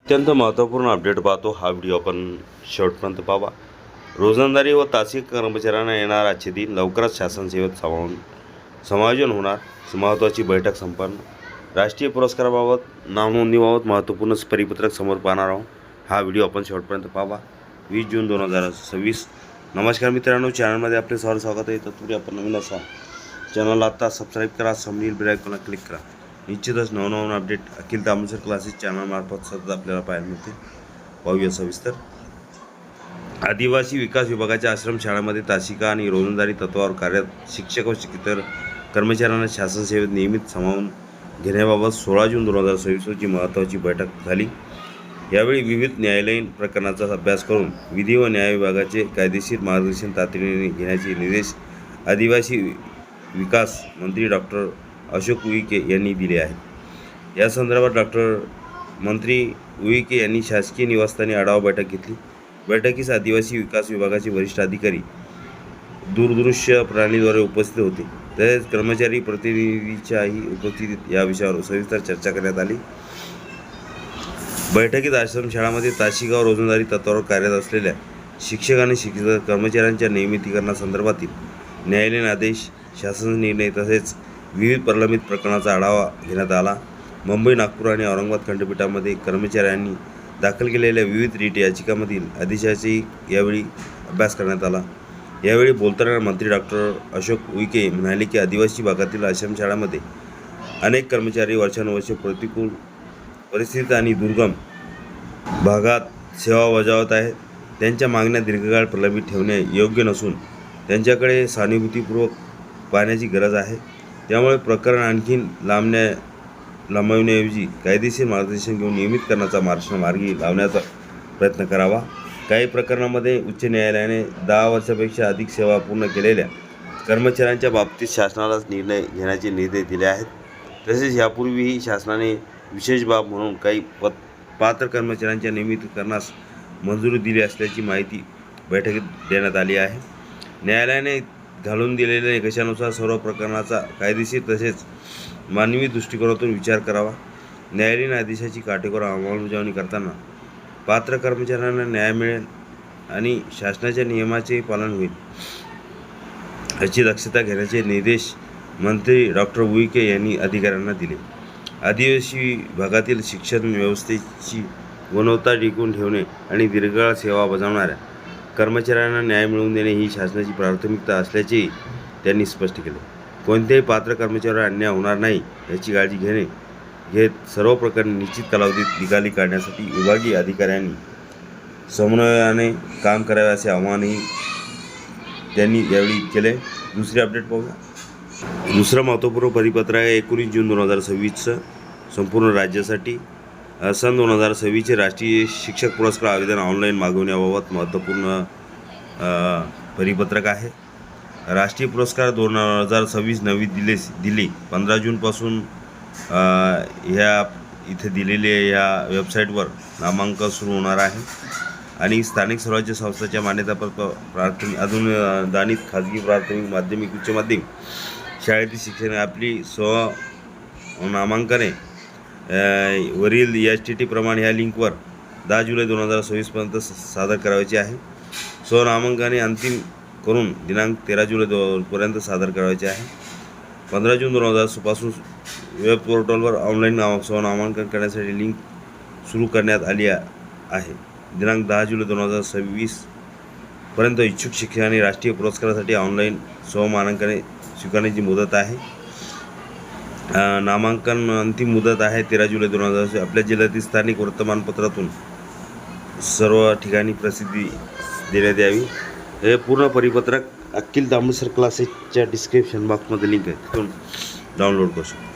अत्यंत महत्त्वपूर्ण अपडेट पाहतो. हा व्हिडिओ आपण शेवटपर्यंत पाहा. रोजंदारी व तासिक कर्मचाऱ्यांना येणार आजचे दिन. लवकरच शासन सेवेत समायोजन होणार. महत्त्वाची बैठक संपन्न. राष्ट्रीय पुरस्काराबाबत नावनोंदणीबाबत महत्त्वपूर्ण परिपत्रक समोर पाहणार आहोत. हा व्हिडिओ आपण शेवटपर्यंत पाहा. 20 जून 2026. नमस्कार मित्रांनो, चॅनलमध्ये आपले स्वागत आहे. तत्पूर्वी आपण नवीन असा चॅनलला आता सबस्क्राईब करा, समोरील बेल आयकॉनला क्लिक करा. निश्चितच नवनवीन अपडेट अखिल तांबेसर क्लासेस चॅनलमार्फत सतत आपल्याला पाहायला मिळते. पाहूया सविस्तर. आदिवासी विकास विभागाच्या आश्रमशाळांमध्ये तासिका आणि रोजंदारी तत्त्वावर कार्यरत शिक्षक व इतर कर्मचाऱ्यांना शासन सेवेत नियमित सामावून घेण्याबाबत 16 जून 2026 रोजी महत्त्वाची बैठक झाली. यावेळी विविध न्यायालयीन प्रकरणांचा अभ्यास करून विधी व न्याय विभागाचे कायदेशीर मार्गदर्शन तातडीने घेण्याचे निर्देश आदिवासी विकास मंत्री डॉक्टर अशोक उईके यांनी दिले आहेत. या संदर्भात मंत्री उईके यांनी शासकीय निवासस्थानी आढावा बैठक घेतली. बैठकीस आदिवासी विकास विभागाचे वरिष्ठ अधिकारी दूरदृश्य प्रणालीद्वारे उपस्थित होते. तसेच कर्मचारी प्रतिनिधीच्याही उपस्थितीत या विषयावर सविस्तर चर्चा करण्यात आली. बैठकीत आश्रमशाळांमध्ये तासिका व रोजंदारी तत्त्वावर कार्यरत असलेल्या शिक्षक आणि शिक्षक कर्मचाऱ्यांच्या नियमितीकरणासंदर्भातील न्यायालयीन आदेश, शासन निर्णय तसेच विविध प्रलंबित प्रकरणाचा आढावा घेण्यात आला. मुंबई, नागपूर आणि औरंगाबाद खंडपीठामध्ये कर्मचाऱ्यांनी दाखल केलेल्या विविध रीट याचिकांमधील आदेशाचाही यावेळी अभ्यास करण्यात आला. यावेळी बोलताना मंत्री डॉक्टर अशोक उईके म्हणाले की आदिवासी भागातील आश्रमशाळांमध्ये अनेक कर्मचारी वर्षानुवर्षे प्रतिकूल परिस्थितीत आणि दुर्गम भागात सेवा बजावत आहेत. त्यांच्या मागण्या दीर्घकाळ प्रलंबित ठेवणे योग्य नसून त्यांच्याकडे सहानुभूतीपूर्वक पाहण्याची गरज आहे. त्यामुळे प्रकरण आणखी लांबवण्याऐवजी कायदेशीर मार्गदर्शन घेऊन नियमितकरणाचा मार्गी लावण्याचा प्रयत्न करावा. काही प्रकरणांमध्ये उच्च न्यायालयाने 10 वर्षापेक्षा अधिक सेवा पूर्ण केलेल्या कर्मचाऱ्यांच्या बाबतीत शासनालाच निर्णय घेण्याचे निर्देश दिले आहेत. तसेच यापूर्वीही शासनाने विशेष बाब म्हणून काही पात्र कर्मचाऱ्यांच्या नियमितीकरणास मंजुरी दिली असल्याची माहिती बैठकीत देण्यात आली आहे. न्यायालयाने घालून दिलेल्या निकषानुसार सर्व प्रकरणाचा कायदेशीर तसेच मानवी दृष्टिकोनातून विचार करावा. न्यायालयीन आदेशाची काटेकोर अंमलबजावणी करताना पात्र कर्मचाऱ्यांना न्याय मिळेल आणि शासनाच्या नियमाचे पालन होईल याची दक्षता घेण्याचे निर्देश मंत्री डॉक्टर उईके यांनी अधिकाऱ्यांना दिले. आदिवासी भागातील शिक्षण व्यवस्थेची गुणवत्ता टिकवून ठेवणे आणि दीर्घकाळ सेवा बजावणाऱ्या कर्मचाऱ्यांना न्याय मिळवून देणे ही शासनाची प्राथमिकता असल्याचेही त्यांनी स्पष्ट केले. कोणत्याही पात्र कर्मचाऱ्यावर अन्याय होणार नाही याची काळजी घेत सर्व प्रकरणे निश्चित कालावधीत निकाली काढण्यासाठी विभागीय अधिकाऱ्यांनी समन्वयाने काम करावे असे आवाहनही त्यांनी यावेळी केले. दुसरे अपडेट पाहूया. दुसरं महत्त्वपूर्ण परिपत्र आहे 19 जून 2026 संपूर्ण राज्यासाठी. सन 2026चे राष्ट्रीय शिक्षक पुरस्कार आवेदन ऑनलाईन मागवण्याबाबत महत्त्वपूर्ण परिपत्रक आहे. राष्ट्रीय पुरस्कार 2026 नवी दिल्ली 15 जूनपासून ह्या इथे दिलेले या वेबसाईटवर नामांकन सुरू होणार आहे आणि स्थानिक स्वराज्य संस्थांच्या मान्यताप्राप्त प्राथमिक अनुदानित खाजगी प्राथमिक माध्यमिक उच्च माध्यमिक शाळेतील शिक्षण आपली नामांकने वरील HTT प्रमाणे ह्या लिंकवर 10 जुलै 2026 पर्यंत सादर करायचे आहे. नामांकने अंतिम करून दिनांक 13 जुलै पर्यंत सादर करायचे आहे. 15 जून 2026 पासून वेब पोर्टलवर ऑनलाईन नामांकन करण्यासाठी लिंक सुरू करण्यात आली आहे. दिनांक 10 जुलै 2026 पर्यंत इच्छुक शिक्षकांनी राष्ट्रीय पुरस्कारासाठी ऑनलाईन नामांकने स्वीकारण्याची मुदत आहे. नामांकन अंतिम मुदत आहे 13 जुलै 2026. आपल्या जिल्ह्यातील स्थानिक वर्तमानपत्रातून सर्व ठिकाणी प्रसिद्धी देण्यात यावी. हे पूर्ण परिपत्रक अखिल तांबेसर क्लासेसच्या डिस्क्रिप्शन बॉक्समध्ये लिंक आहे, तिथून डाउनलोड करू शकतो.